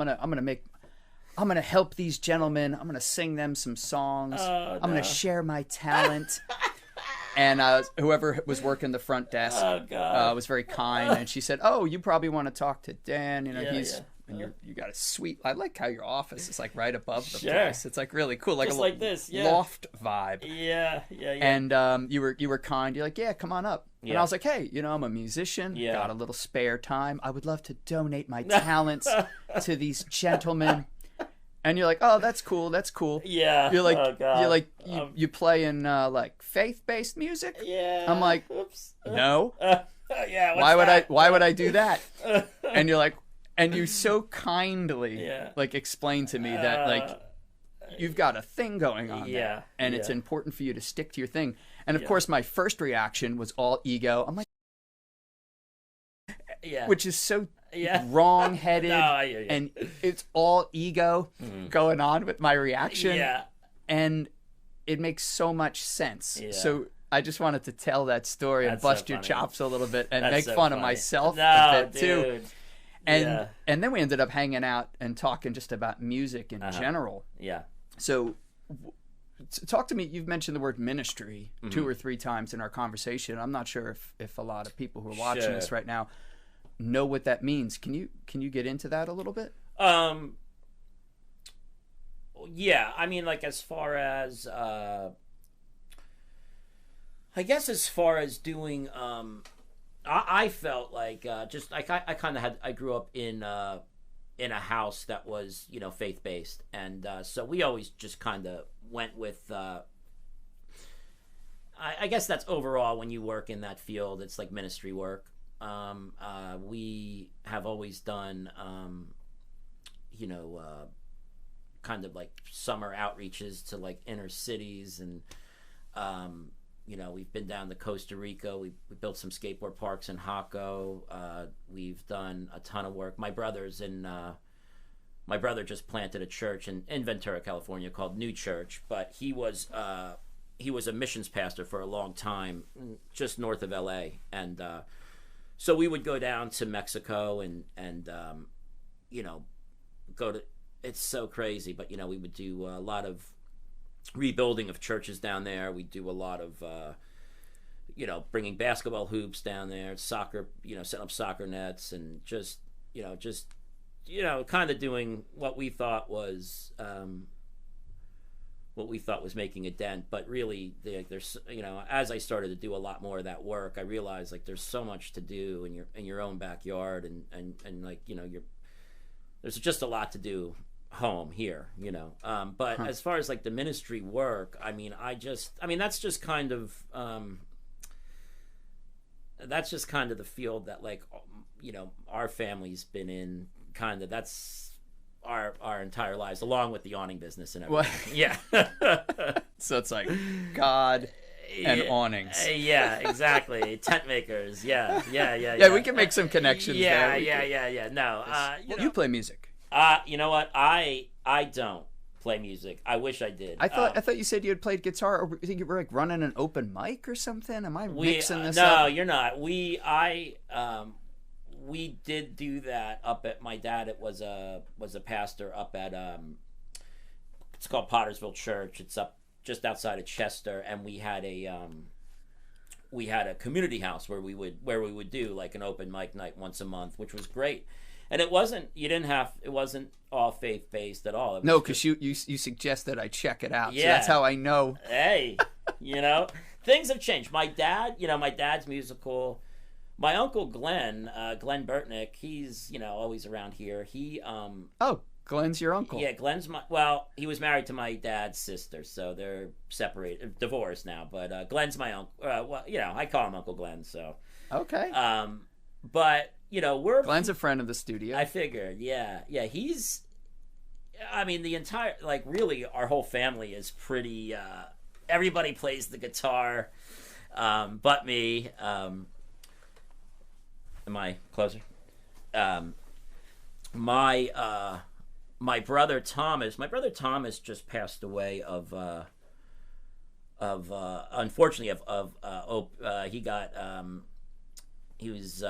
gonna help these gentlemen. I'm gonna sing them some songs. I'm gonna share my talent. And whoever was working the front desk was very kind, and she said, "Oh, you probably want to talk to Dan. And you got a sweet. I like how your office is like right above the place. It's like really cool, like just a like this, loft vibe. Yeah. And you were kind. You're like, yeah, come on up. Yeah. And I was like, hey, I'm a musician. Yeah. Got a little spare time. I would love to donate my talents to these gentlemen. And you're like, oh, that's cool. Yeah. You're like, oh, God. you play in like faith-based music. Yeah. I'm like, oops. No. Yeah. Why would I do that? And you're like, and you so kindly like explained to me that like you've got a thing going on there, and it's important for you to stick to your thing. And of course, my first reaction was all ego. I'm like, which is so wrong-headed, and it's all ego going on with my reaction, and it makes so much sense. So I just wanted to tell that story and bust your chops a little bit and make fun of myself a bit too. And then we ended up hanging out and talking just about music in general. Yeah. So talk to me. You've mentioned the word ministry 2 or 3 times in our conversation. I'm not sure if a lot of people who are watching this right now know what that means. Can you get into that a little bit? Yeah, I mean, like, as far as I guess as far as doing I felt like just like I grew up in a house that was faith based, and so we always just kind of went with I guess that's overall when you work in that field, it's like ministry work. We have always done kind of like summer outreaches to like inner cities, and we've been down to Costa Rica. We built some skateboard parks in Jaco. We've done a ton of work. My brother just planted a church in Ventura, California called New Church, but he was a missions pastor for a long time just north of LA, and so we would go down to Mexico and go to, it's so crazy, but we would do a lot of rebuilding of churches down there. We do a lot of bringing basketball hoops down there, soccer, setting up soccer nets, and just kind of doing what we thought was making a dent. But really, there's as I started to do a lot more of that work, I realized like there's so much to do in your own backyard, and like there's just a lot to do home here, but as far as like the ministry work, I mean that's just kind of the field that like our family's been in, kind of, that's our entire lives, along with the awning business and everything. So it's like God and awnings. Yeah, exactly. Tent makers. Yeah. We can make some connections there. Yeah. No. You play music. You know what? I don't play music. I wish I did. I thought you said you had played guitar, or I think you were like running an open mic or something. Am I mixing this up? No, you're not. We did do that up at, my dad was a pastor up at it's called Pottersville Church. It's up just outside of Chester, and we had a community house where we would do like an open mic night once a month, which was great. And it wasn't all faith based at all. No, because you suggest that I check it out. Yeah. So that's how I know. Hey, things have changed. My dad's musical. My uncle Glenn Burtnick, he's always around here. He Glenn's your uncle. Yeah, Glenn's he was married to my dad's sister, so they're separated, divorced now. But Glenn's my uncle. I call him Uncle Glenn. So okay. But Glenn's a friend of the studio. I figured. Yeah. He's. I mean, the entire really our whole family is pretty. Everybody plays the guitar, but me. Am I closer? My brother Thomas just passed away of unfortunately he was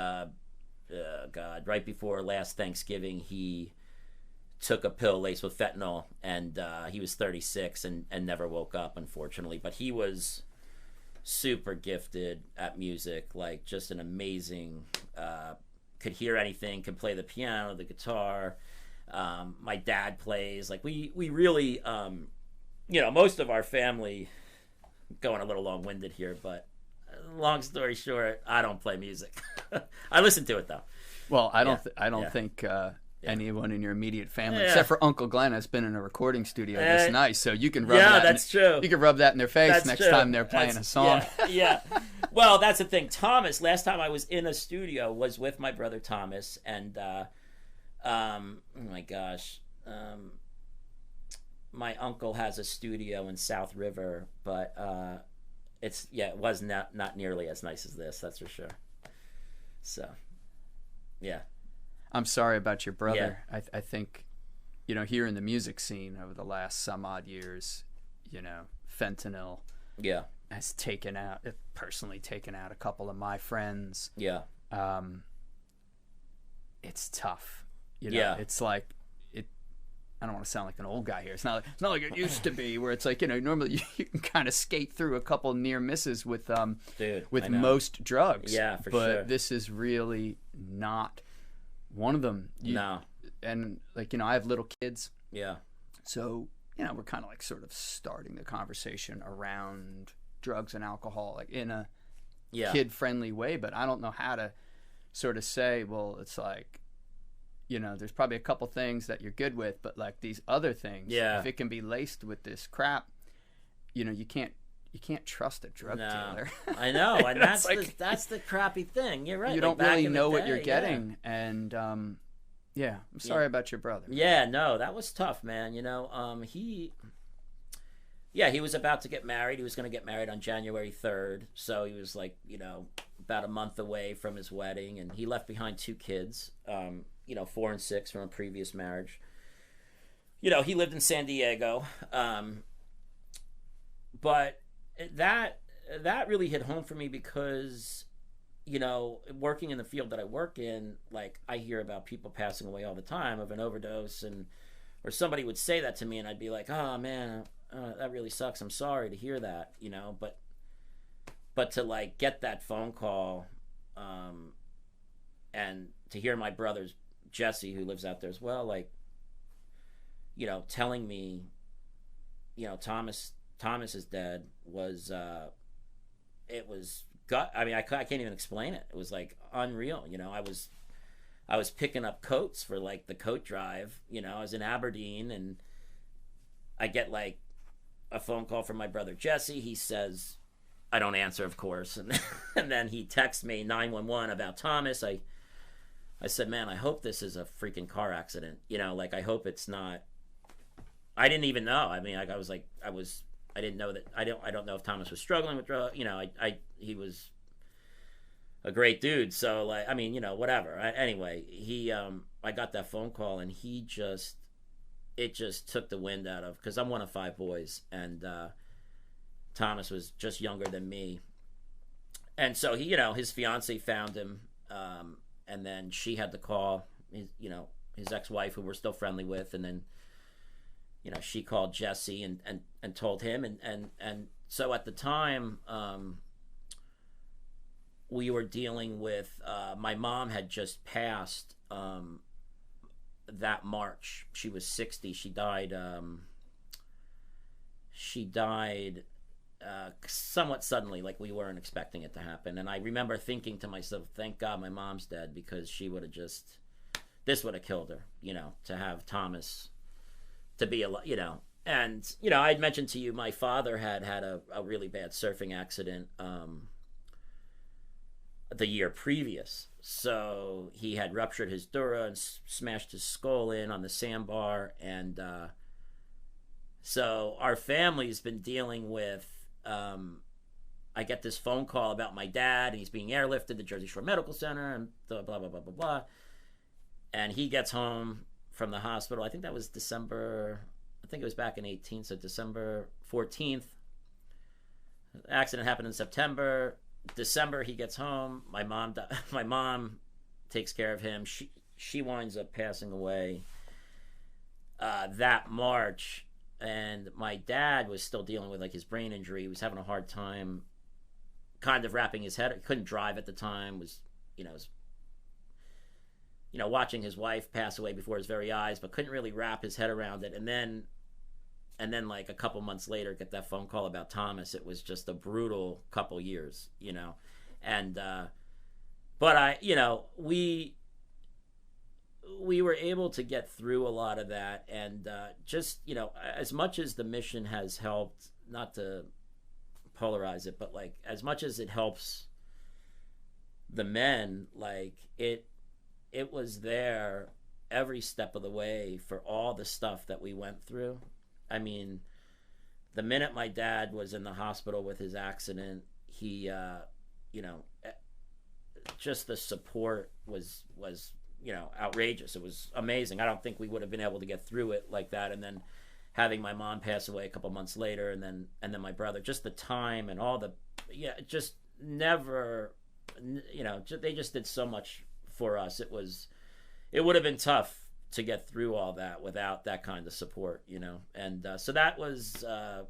right before last Thanksgiving he took a pill laced with fentanyl, and he was 36 and never woke up, unfortunately. But he was super gifted at music, like just an amazing could hear anything, could play the piano, the guitar. My dad plays. Like we really, most of our family, going a little long-winded here, but long story short, I don't play music. I listen to it though. Well, I don't think anyone in your immediate family, except for Uncle Glenn, has been in a recording studio this nice. So you can rub true. You can rub that in their face that's next true. time they're playing a song. Yeah. Well, that's the thing. Thomas, last time I was in a studio was with my brother Thomas, and oh my gosh, my uncle has a studio in South River, but it was not nearly as nice as this, that's for sure. So, yeah. I'm sorry about your brother. Yeah. I think, here in the music scene over the last some odd years, fentanyl has personally taken out a couple of my friends. Yeah. It's tough. It's like, I don't want to sound like an old guy here. It's not like it used to be where it's like, normally you can kind of skate through a couple near misses with most drugs. Yeah, for sure. But this is really not one of them. No. And I have little kids. Yeah. So, we're kind of like sort of starting the conversation around drugs and alcohol, like in a kid-friendly way, but I don't know how to sort of say, well, it's like, there's probably a couple things that you're good with, but like these other things, if it can be laced with this crap, you can't trust a drug dealer. I know, and that's the crappy thing. You're right. You don't really know what you're getting, and I'm sorry about your brother. Yeah, no, that was tough, man. He was about to get married. He was going to get married on January 3rd, so he was like, about a month away from his wedding, and he left behind 2 kids, 4 and 6 from a previous marriage. He lived in San Diego, but that really hit home for me because, working in the field that I work in, like I hear about people passing away all the time of an overdose, or somebody would say that to me, and I'd be like, oh man, that really sucks. I'm sorry to hear that, but to like get that phone call, and to hear my brother's Jesse, who lives out there as well, like, telling me, Thomas is dead was, it was gut. I mean, I can't even explain it. It was like unreal. I was picking up coats for like the coat drive. I was in Aberdeen, and I get like a phone call from my brother Jesse. He says, I don't answer, of course, and then he texts me 911 about Thomas. I said, man, I hope this is a freaking car accident. I hope it's not. I didn't even know. I mean, I didn't know that. I don't know if Thomas was struggling with drugs. He was a great dude. So like, I mean, whatever. Anyway, I got that phone call, and it just took the wind out of, because I'm one of 5 boys, and Thomas was just younger than me, and so he, his fiance found him, and then she had to call his ex-wife, who we're still friendly with, and then she called Jesse and told him, and so at the time, we were dealing with, my mom had just passed that March. She was 60. She died somewhat suddenly, like we weren't expecting it to happen. And I remember thinking to myself, thank God my mom's dead, because she would have just this would have killed her, to have Thomas to be and I'd mentioned to you my father had a really bad surfing accident the year previous. So he had ruptured his dura and smashed his skull in on the sandbar. And so our family's been dealing with, I get this phone call about my dad, and he's being airlifted to Jersey Shore Medical Center, and blah, blah, blah, blah, blah, blah. And he gets home from the hospital. I think that was December, I think it was back in 18, so December 14th. The accident happened in September. December, he gets home. My mom takes care of him. She winds up passing away that March, and my dad was still dealing with like his brain injury. He was having a hard time kind of wrapping his head. He couldn't drive at the time. Was watching his wife pass away before his very eyes, but couldn't really wrap his head around it. And then like a couple months later, get that phone call about Thomas. It was just a brutal couple years, and but we were able to get through a lot of that, and just as much as the mission has helped, not to polarize it, but like as much as it helps the men, like it was there every step of the way for all the stuff that we went through. I mean, the minute my dad was in the hospital with his accident, he, just the support was outrageous. It was amazing. I don't think we would have been able to get through it like that. And then having my mom pass away a couple months later, and then my brother, just the time and all just never, they just did so much for us. It would have been tough to get through all that without that kind of support, and so that was a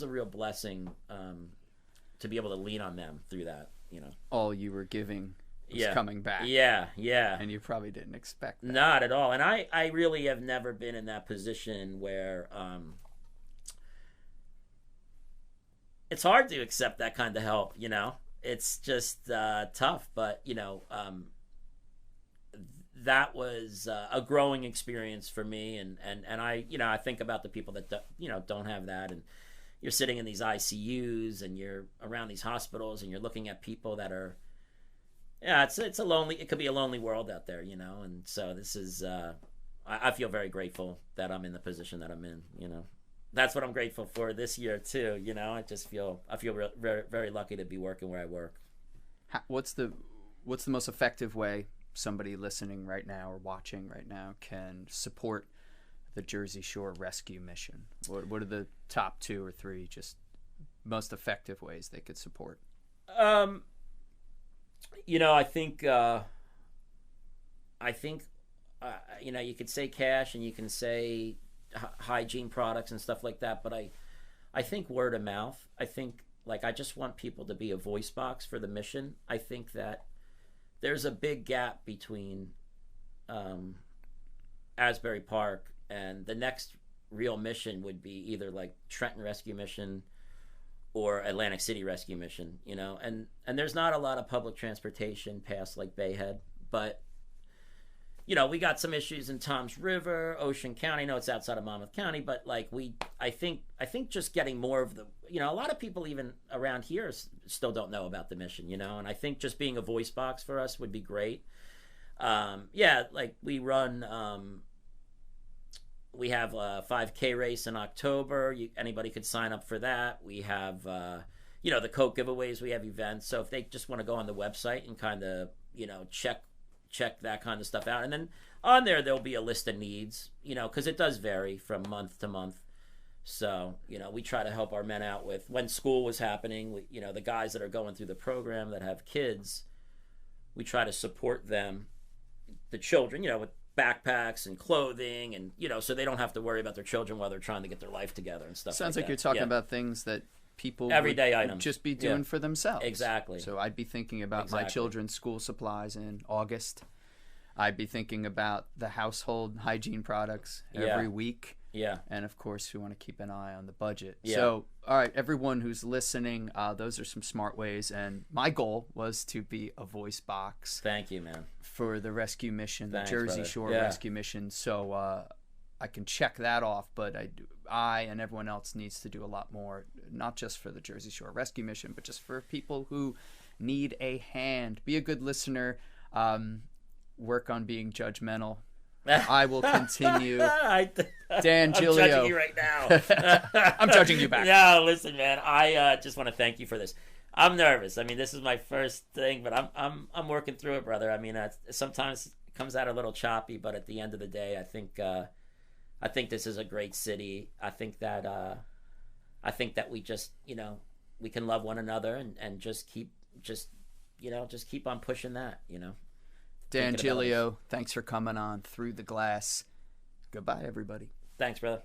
real blessing to be able to lean on them through that. All you were giving was coming back. Yeah, and you probably didn't expect that. Not at all. And I really have never been in that position where it's hard to accept that kind of help. It's just tough, but that was a growing experience for me, and I think about the people that don't have that, and you're sitting in these ICUs and you're around these hospitals and you're looking at people that are, it could be a lonely world out there, and so this is I feel very grateful that I'm in the position that I'm in. That's what I'm grateful for this year too. I feel very, very lucky to be working where I work. What's the most effective way somebody listening right now or watching right now can support the Jersey Shore rescue mission? What are the top 2 or 3 just most effective ways they could support? I think you could say cash, and you can say hygiene products and stuff like that, but I think word of mouth. I think I just want people to be a voice box for the mission. I think that there's a big gap between Asbury Park, and the next real mission would be either like Trenton Rescue Mission or Atlantic City Rescue Mission, and there's not a lot of public transportation past like Bayhead, but we got some issues in Toms River, Ocean County. I know it's outside of Monmouth County, but I think just getting more of the, a lot of people even around here still don't know about the mission, and I think just being a voice box for us would be great. We run, we have a 5K race in October. Anybody could sign up for that. We have, the Coke giveaways. We have events. So if they just want to go on the website and kind of, check that kind of stuff out. And then on there'll be a list of needs, because it does vary from month to month. So, we try to help our men out with when school was happening, the guys that are going through the program that have kids, we try to support them, the children, with backpacks and clothing, and, so they don't have to worry about their children while they're trying to get their life together and stuff. Sounds like like you're talking about things that people everyday items just be doing for themselves. Exactly. So I'd be thinking about my children's school supplies in August. I'd be thinking about the household hygiene products every week. Yeah. And of course, we want to keep an eye on the budget. Yeah. So, all right, everyone who's listening, those are some smart ways. And my goal was to be a voice box. Thank you, man. For the rescue mission, Thanks, the Jersey brother. Shore Yeah. rescue mission. So I can check that off, but I and everyone else needs to do a lot more, not just for the Jersey Shore rescue mission, but just for people who need a hand. Be a good listener. Work on being judgmental. I will continue. Dan Giglio. I'm judging you right now. I'm judging you back. No, listen, man. I just want to thank you for this. I'm nervous. I mean, this is my first thing, but I'm working through it, brother. I mean, sometimes it comes out a little choppy, but at the end of the day, I think this is a great city. I think that we just, we can love one another and just keep on pushing that, Dan Giglio, thanks for coming on Through the Glass. Goodbye, everybody. Thanks, brother.